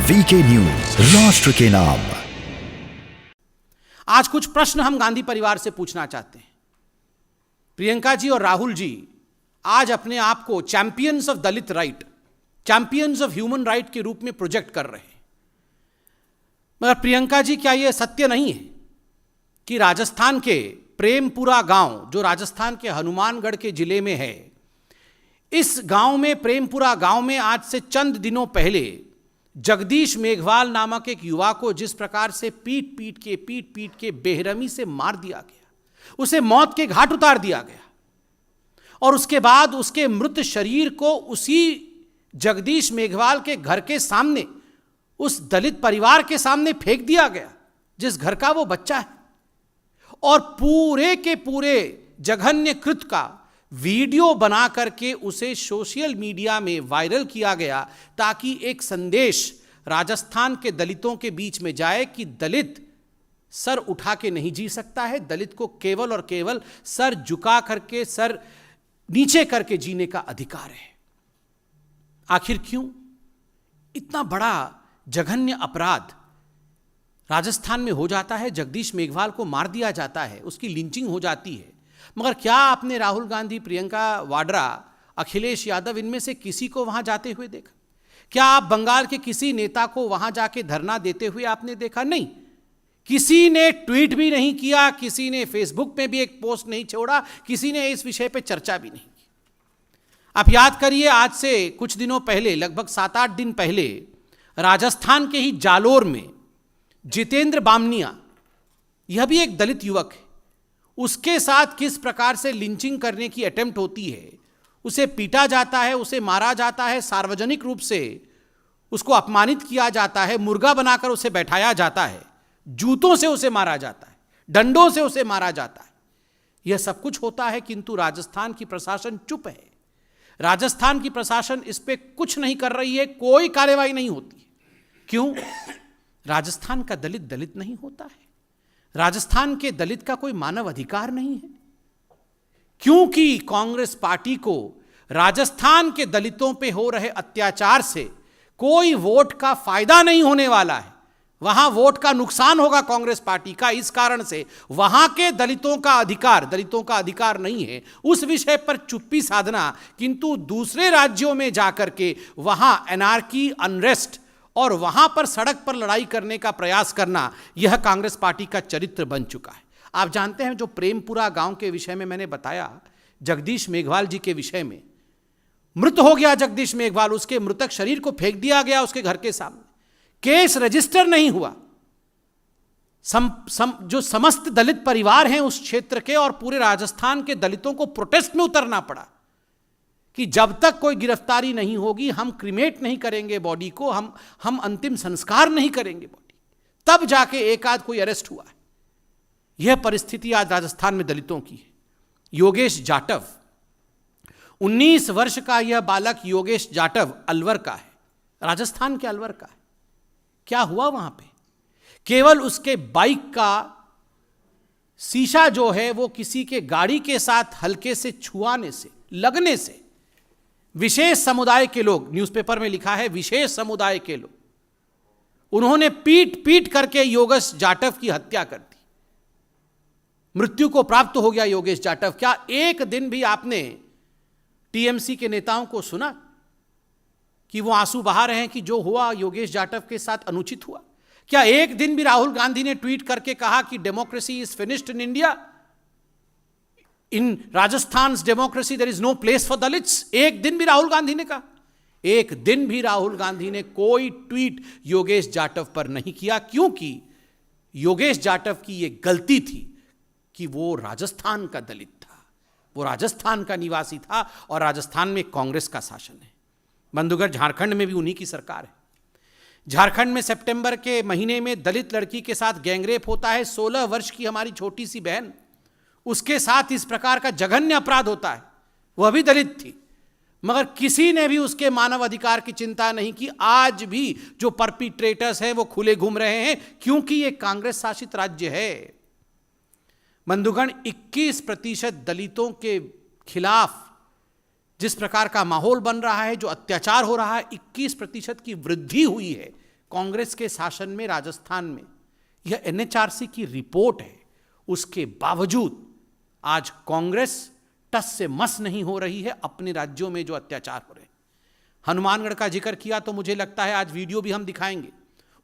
VK news, राष्ट्र के नाम। आज कुछ प्रश्न हम गांधी परिवार से पूछना चाहते हैं। प्रियंका जी और राहुल जी आज अपने आप को champions of Dalit right, champions of human right के रूप में प्रोजेक्ट कर रहे हैं। मगर प्रियंका जी, क्या यह सत्य नहीं है कि राजस्थान के प्रेमपुरा गांव, जो राजस्थान के हनुमानगढ़ के जिले में है, इस गांव में, प्रेमपुरा गांव में आज से चंद दिनों पहले जगदीश मेघवाल नामक एक युवा को जिस प्रकार से पीट पीट के बेरहमी से मार दिया गया, उसे मौत के घाट उतार दिया गया और उसके बाद उसके मृत शरीर को उसी जगदीश मेघवाल के घर के सामने, उस दलित परिवार के सामने फेंक दिया गया जिस घर का वो बच्चा है, और पूरे के पूरे जघन्य कृत्य का वीडियो बना करके उसे सोशल मीडिया में वायरल किया गया ताकि एक संदेश राजस्थान के दलितों के बीच में जाए कि दलित सर उठा के नहीं जी सकता है, दलित को केवल और केवल सर झुका करके, सर नीचे करके जीने का अधिकार है। आखिर क्यों इतना बड़ा जघन्य अपराध राजस्थान में हो जाता है? जगदीश मेघवाल को मार दिया जाता है, उसकी लिंचिंग हो जाती है, मगर क्या आपने राहुल गांधी, प्रियंका वाड्रा, अखिलेश यादव, इनमें से किसी को वहां जाते हुए देखा? क्या आप बंगाल के किसी नेता को वहां जाके धरना देते हुए आपने देखा? नहीं। किसी ने ट्वीट भी नहीं किया, किसी ने फेसबुक में भी एक पोस्ट नहीं छोड़ा, किसी ने इस विषय पर चर्चा भी नहीं की। आप याद करिए, आज से कुछ दिनों पहले, लगभग 7-8 दिन पहले, राजस्थान के ही जालोर में जितेंद्र बामनिया, यह भी एक दलित युवक है, उसके साथ किस प्रकार से लिंचिंग करने की अटेम्प्ट होती है। उसे पीटा जाता है, उसे मारा जाता है, सार्वजनिक रूप से उसको अपमानित किया जाता है, मुर्गा बनाकर उसे बैठाया जाता है, जूतों से उसे मारा जाता है, डंडों से उसे मारा जाता है। यह सब कुछ होता है, किंतु राजस्थान की प्रशासन चुप है। राजस्थान की प्रशासन इस पे कुछ नहीं कर रही है, कोई कार्रवाई नहीं होती। क्यों? राजस्थान का दलित दलित नहीं होता है, राजस्थान के दलित का कोई मानव अधिकार नहीं है, क्योंकि कांग्रेस पार्टी को राजस्थान के दलितों पे हो रहे अत्याचार से कोई वोट का फायदा नहीं होने वाला है। वहां वोट का नुकसान होगा कांग्रेस पार्टी का, इस कारण से वहां के दलितों का अधिकार नहीं है उस विषय पर चुप्पी साधना, किंतु दूसरे राज्यों में जाकर के वहां एनार्की, अनरेस्ट और वहां पर सड़क पर लड़ाई करने का प्रयास करना, यह कांग्रेस पार्टी का चरित्र बन चुका है। आप जानते हैं, जो प्रेमपुरा गांव के विषय में मैंने बताया, जगदीश मेघवाल जी के विषय में, मृत हो गया जगदीश मेघवाल, उसके मृतक शरीर को फेंक दिया गया उसके घर के सामने, केस रजिस्टर नहीं हुआ। जो समस्त दलित परिवार हैं उस क्षेत्र के और पूरे राजस्थान के दलितों को प्रोटेस्ट में उतरना पड़ा कि जब तक कोई गिरफ्तारी नहीं होगी हम क्रिमेट नहीं करेंगे बॉडी को, हम अंतिम संस्कार नहीं करेंगे बॉडी, तब जाके एक आध कोई अरेस्ट हुआ है। यह परिस्थिति आज राजस्थान में दलितों की है। योगेश जाटव, 19 वर्ष का यह बालक योगेश जाटव अलवर का है, राजस्थान के अलवर का है। क्या हुआ वहां पे? केवल उसके बाइक का शीशा जो है वो किसी के गाड़ी के साथ हल्के से छुआने से, लगने से, विशेष समुदाय के लोग, न्यूज़पेपर में लिखा है विशेष समुदाय के लोग, उन्होंने पीट करके योगेश जाटव की हत्या कर दी। मृत्यु को प्राप्त हो गया योगेश जाटव। क्या एक दिन भी आपने टीएमसी के नेताओं को सुना कि वो आंसू बहा रहे हैं कि जो हुआ योगेश जाटव के साथ अनुचित हुआ? क्या एक दिन भी राहुल गांधी ने ट्वीट करके कहा कि democracy is finished in India, in Rajasthan democracy there is no place for Dalits? एक दिन भी राहुल गांधी ने कहा? एक दिन भी राहुल गांधी ने कोई ट्वीट योगेश जाटव पर नहीं किया, क्योंकि योगेश जाटव की यह गलती थी कि वो राजस्थान का दलित था, वो राजस्थान का निवासी था और राजस्थान में कांग्रेस का शासन है। बंधुगढ़, झारखंड में भी उन्हीं की सरकार है। झारखंड में सितंबर के महीने में दलित लड़की के साथ गैंगरेप होता है, 16 वर्ष की हमारी छोटी सी बहन, उसके साथ इस प्रकार का जघन्य अपराध होता है, वह भी दलित थी, मगर किसी ने भी उसके मानव अधिकार की चिंता नहीं की। आज भी जो परपिट्रेटर्स हैं वो खुले घूम रहे हैं, क्योंकि ये कांग्रेस शासित राज्य है। बंधुगण, 21% दलितों के खिलाफ जिस प्रकार का माहौल बन रहा है, जो अत्याचार हो रहा है, 21% की वृद्धि हुई है कांग्रेस के शासन में राजस्थान में, यह एनएचआरसी की रिपोर्ट है, उसके बावजूद आज कांग्रेस टस से मस नहीं हो रही है अपने राज्यों में जो अत्याचार हो रहे हैं। हनुमानगढ़ का जिक्र किया तो मुझे लगता है आज वीडियो भी हम दिखाएंगे,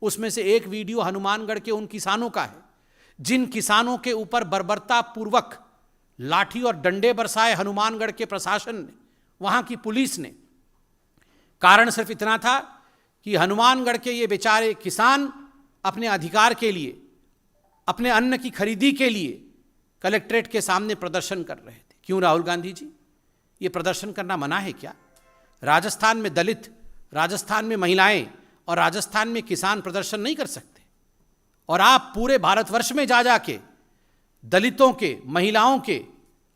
उसमें से एक वीडियो हनुमानगढ़ के उन किसानों का है जिन किसानों के ऊपर बर्बरता पूर्वक लाठी और डंडे बरसाए हनुमानगढ़ के प्रशासन ने, वहां की पुलिस ने। कारण सिर्फ इतना था कि हनुमानगढ़ के ये बेचारे किसान अपने अधिकार के लिए, अपने अन्न की खरीदी के लिए कलेक्ट्रेट के सामने प्रदर्शन कर रहे थे। क्यों राहुल गांधी जी, ये प्रदर्शन करना मना है क्या? राजस्थान में दलित, राजस्थान में महिलाएं और राजस्थान में किसान प्रदर्शन नहीं कर सकते? और आप पूरे भारतवर्ष में जा जाके दलितों के, महिलाओं के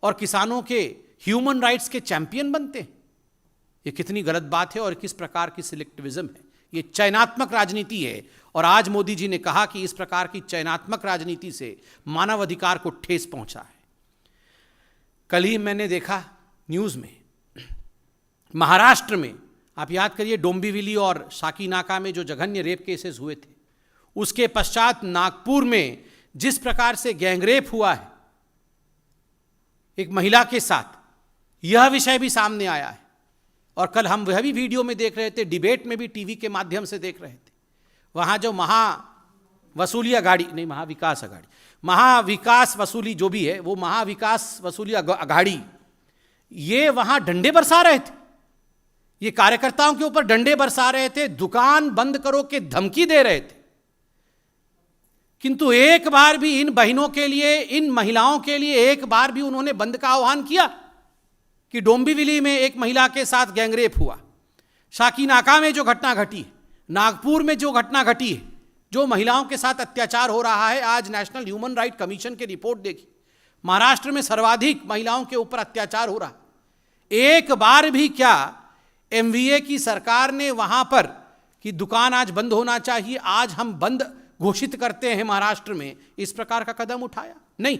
और किसानों के ह्यूमन राइट्स के चैंपियन बनते हैं। ये कितनी गलत बात है और किस प्रकार की सिलेक्टिविज्म है। ये चयनात्मक राजनीति है और आज मोदी जी ने कहा कि इस प्रकार की चयनात्मक राजनीति से मानव अधिकार को ठेस पहुंचा है। कल ही मैंने देखा न्यूज़ में, महाराष्ट्र में, आप याद करिए डोंबिवली और साकीनाका में जो जघन्य रेप केसेस हुए थे, उसके पश्चात नागपुर में जिस प्रकार से गैंगरेप हुआ है एक महिला के साथ, यह विषय भी सामने आया है। और कल हम वह भी वीडियो में देख रहे थे, डिबेट में भी टीवी के माध्यम से देख रहे थे, वहाँ जो महावसूली अघाड़ी नहीं, महाविकास अघाड़ी, महाविकास वसूली जो भी है, वो महाविकास वसूली अघाड़ी, ये वहाँ डंडे बरसा रहे थे, ये कार्यकर्ताओं के ऊपर डंडे बरसा रहे थे, दुकान बंद करो के धमकी दे रहे थे। किंतु एक बार भी इन बहनों के लिए, इन महिलाओं के लिए एक बार भी उन्होंने बंद का आह्वान किया? कि डोंबिवली में एक महिला के साथ गैंगरेप हुआ, शाकीनाका में जो घटना घटी है, नागपुर में जो घटना घटी है, जो महिलाओं के साथ अत्याचार हो रहा है, आज नेशनल ह्यूमन राइट कमीशन की रिपोर्ट देखी, महाराष्ट्र में सर्वाधिक महिलाओं के ऊपर अत्याचार हो रहा है। एक बार भी क्या एमवीए की सरकार ने वहां पर कि दुकान आज बंद होना चाहिए, आज हम बंद घोषित करते हैं महाराष्ट्र में, इस प्रकार का कदम उठाया? नहीं।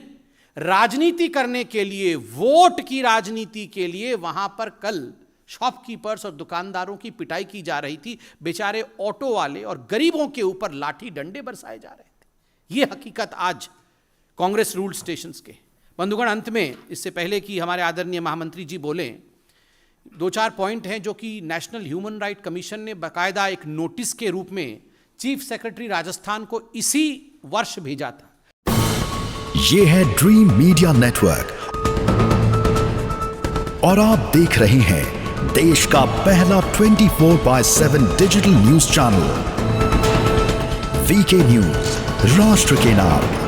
राजनीति करने के लिए, वोट की राजनीति के लिए वहां पर कल शॉपकीपर्स और दुकानदारों की पिटाई की जा रही थी, बेचारे ऑटो वाले और गरीबों के ऊपर लाठी डंडे बरसाए जा रहे थे। यह हकीकत आज कांग्रेस रूल्ड स्टेशंस के। बंधुगण, अंत में इससे पहले कि हमारे आदरणीय महामंत्री जी बोलें, 2-4 पॉइंट हैं जो कि नेशनल ह्यूमन राइट कमीशन ने बाकायदा एक नोटिस के रूप में चीफ सेक्रेटरी राजस्थान को इसी वर्ष भेजा था। ये है ड्रीम मीडिया नेटवर्क और आप देख रहे हैं देश का पहला 24/7 digital news channel VK news, राष्ट्र के नाम।